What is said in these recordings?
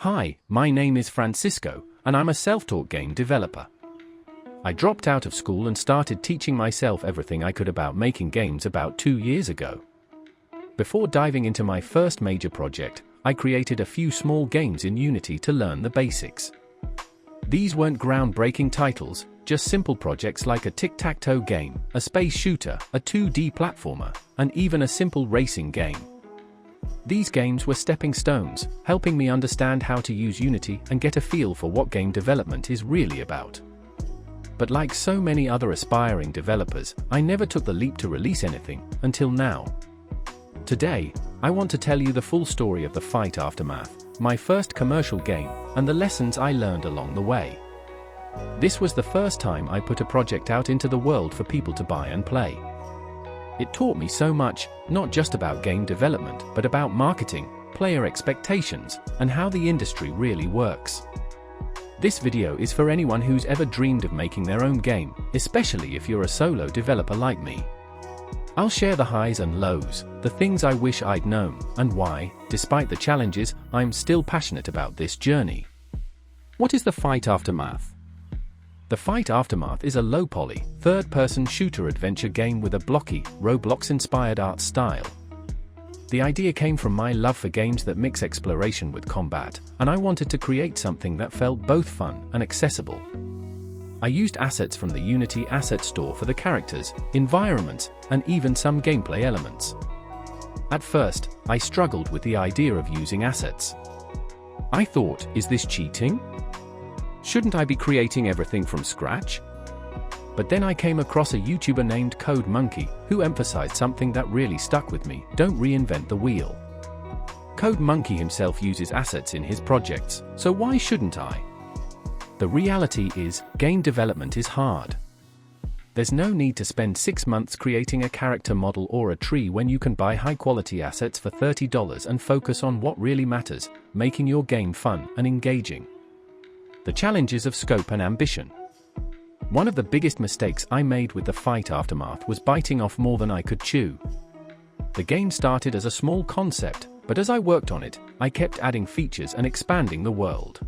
Hi, my name is Francisco, and I'm a self-taught game developer. I dropped out of school and started teaching myself everything I could about making games about 2 years ago. Before diving into my first major project, I created a few small games in Unity to learn the basics. These weren't groundbreaking titles, just simple projects like a tic-tac-toe game, a space shooter, a 2D platformer, and even a simple racing game. These games were stepping stones, helping me understand how to use Unity and get a feel for what game development is really about. But like so many other aspiring developers, I never took the leap to release anything, until now. Today, I want to tell you the full story of The Fight Aftermath, my first commercial game, and the lessons I learned along the way. This was the first time I put a project out into the world for people to buy and play. It taught me so much, not just about game development, but about marketing, player expectations, and how the industry really works. This video is for anyone who's ever dreamed of making their own game, especially if you're a solo developer like me. I'll share the highs and lows, the things I wish I'd known, and why, despite the challenges, I'm still passionate about this journey. What is The Fight Aftermath? The Fight Aftermath is a low-poly, third-person shooter-adventure game with a blocky, Roblox-inspired art style. The idea came from my love for games that mix exploration with combat, and I wanted to create something that felt both fun and accessible. I used assets from the Unity Asset Store for the characters, environments, and even some gameplay elements. At first, I struggled with the idea of using assets. I thought, is this cheating? Shouldn't I be creating everything from scratch? But then I came across a YouTuber named Code Monkey, who emphasized something that really stuck with me: don't reinvent the wheel. Code Monkey himself uses assets in his projects, so why shouldn't I? The reality is, game development is hard. There's no need to spend 6 months creating a character model or a tree when you can buy high-quality assets for $30 and focus on what really matters, making your game fun and engaging. The challenges of scope and ambition. One of the biggest mistakes I made with The Fight Aftermath was biting off more than I could chew. The game started as a small concept, but as I worked on it, I kept adding features and expanding the world.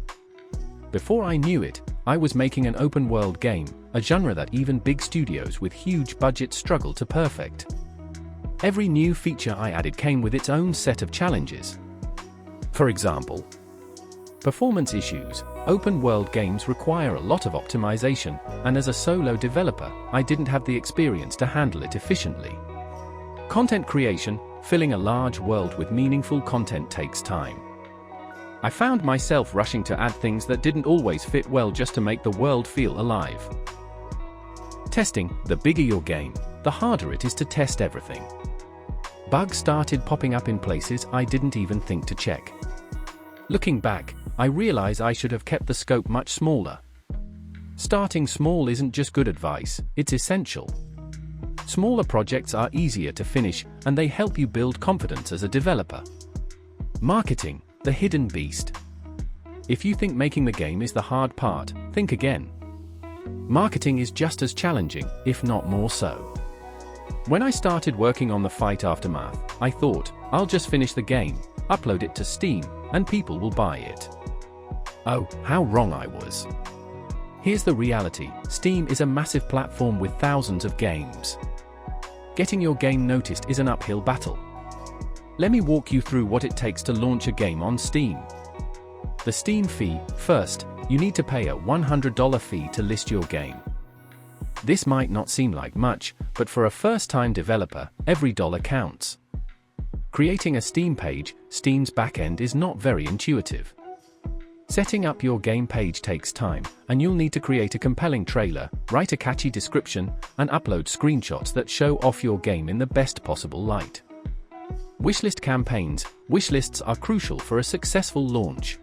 Before I knew it, I was making an open-world game, a genre that even big studios with huge budgets struggle to perfect. Every new feature I added came with its own set of challenges. For example, performance issues. Open-world games require a lot of optimization, and as a solo developer, I didn't have the experience to handle it efficiently. Content creation. Filling a large world with meaningful content takes time. I found myself rushing to add things that didn't always fit well just to make the world feel alive. Testing. The bigger your game, the harder it is to test everything. Bugs started popping up in places I didn't even think to check. Looking back, I realize I should have kept the scope much smaller. Starting small isn't just good advice, it's essential. Smaller projects are easier to finish, and they help you build confidence as a developer. Marketing. The hidden beast. If you think making the game is the hard part, think again. Marketing is just as challenging, if not more so. When I started working on The Fight Aftermath, I thought, I'll just finish the game, upload it to Steam, and people will buy it. Oh, how wrong I was. Here's the reality: Steam is a massive platform with thousands of games. Getting your game noticed is an uphill battle. Let me walk you through what it takes to launch a game on Steam. The Steam fee. First, you need to pay a $100 fee to list your game. This might not seem like much, but for a first-time developer, every dollar counts. Creating a Steam page. Steam's backend is not very intuitive. Setting up your game page takes time, and you'll need to create a compelling trailer, write a catchy description, and upload screenshots that show off your game in the best possible light. Wishlist campaigns. Wishlists are crucial for a successful launch.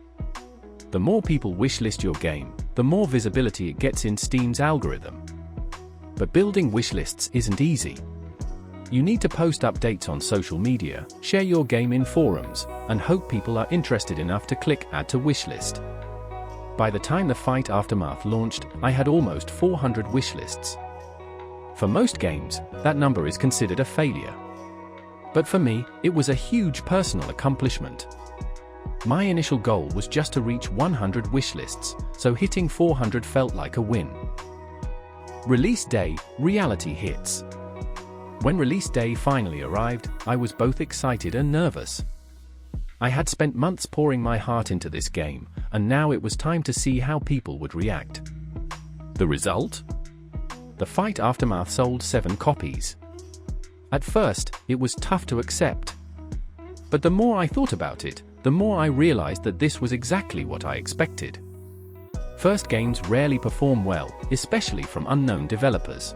The more people wishlist your game, the more visibility it gets in Steam's algorithm. But building wishlists isn't easy. You need to post updates on social media, share your game in forums, and hope people are interested enough to click Add to Wishlist. By the time The Fight Aftermath launched, I had almost 400 wishlists. For most games, that number is considered a failure. But for me, it was a huge personal accomplishment. My initial goal was just to reach 100 wish lists, so hitting 400 felt like a win. Release day, reality hits. When release day finally arrived, I was both excited and nervous. I had spent months pouring my heart into this game, and now it was time to see how people would react. The result? The Fight Aftermath sold 7 copies. At first, it was tough to accept. But the more I thought about it, the more I realized that this was exactly what I expected. First games rarely perform well, especially from unknown developers.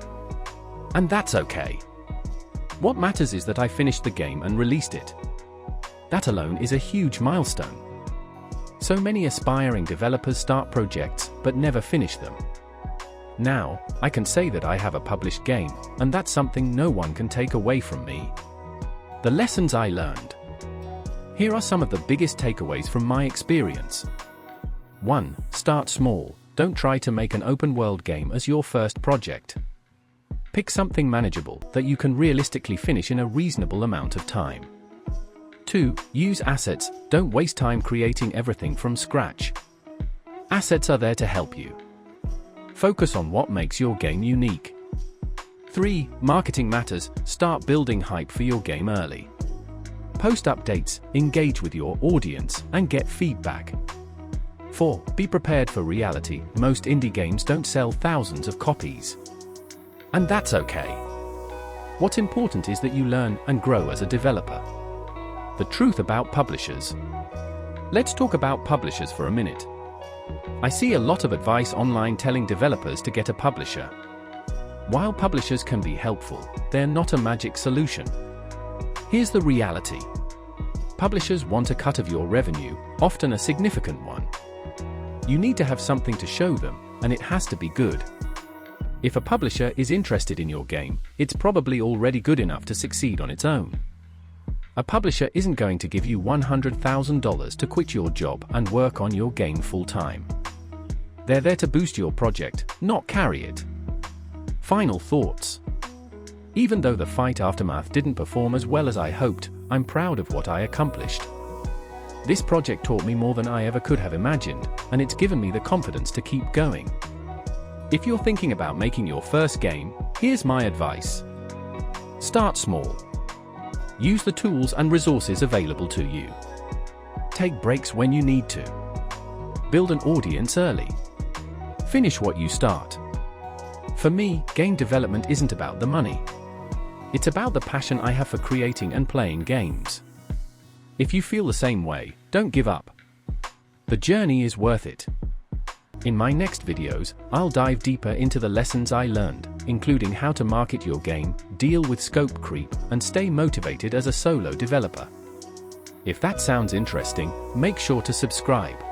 And that's okay. What matters is that I finished the game and released it. That alone is a huge milestone. So many aspiring developers start projects, but never finish them. Now, I can say that I have a published game, and that's something no one can take away from me. The lessons I learned. Here are some of the biggest takeaways from my experience. 1. Start small. Don't try to make an open-world game as your first project. Pick something manageable that you can realistically finish in a reasonable amount of time. 2. Use assets. Don't waste time creating everything from scratch. Assets are there to help you. Focus on what makes your game unique. 3. Marketing matters. Start building hype for your game early. Post updates, engage with your audience, and get feedback. 4. Be prepared for reality. Most indie games don't sell thousands of copies. And that's okay. What's important is that you learn and grow as a developer. The truth about publishers. Let's talk about publishers for a minute. I see a lot of advice online telling developers to get a publisher. While publishers can be helpful, they're not a magic solution. Here's the reality. Publishers want a cut of your revenue, often a significant one. You need to have something to show them, and it has to be good. If a publisher is interested in your game, it's probably already good enough to succeed on its own. A publisher isn't going to give you $100,000 to quit your job and work on your game full-time. They're there to boost your project, not carry it. Final thoughts. Even though the Fight Aftermath didn't perform as well as I hoped, I'm proud of what I accomplished. This project taught me more than I ever could have imagined, and it's given me the confidence to keep going. If you're thinking about making your first game, here's my advice. Start small. Use the tools and resources available to you. Take breaks when you need to. Build an audience early. Finish what you start. For me, game development isn't about the money. It's about the passion I have for creating and playing games. If you feel the same way, don't give up. The journey is worth it. In my next videos, I'll dive deeper into the lessons I learned, including how to market your game, deal with scope creep, and stay motivated as a solo developer. If that sounds interesting, make sure to subscribe.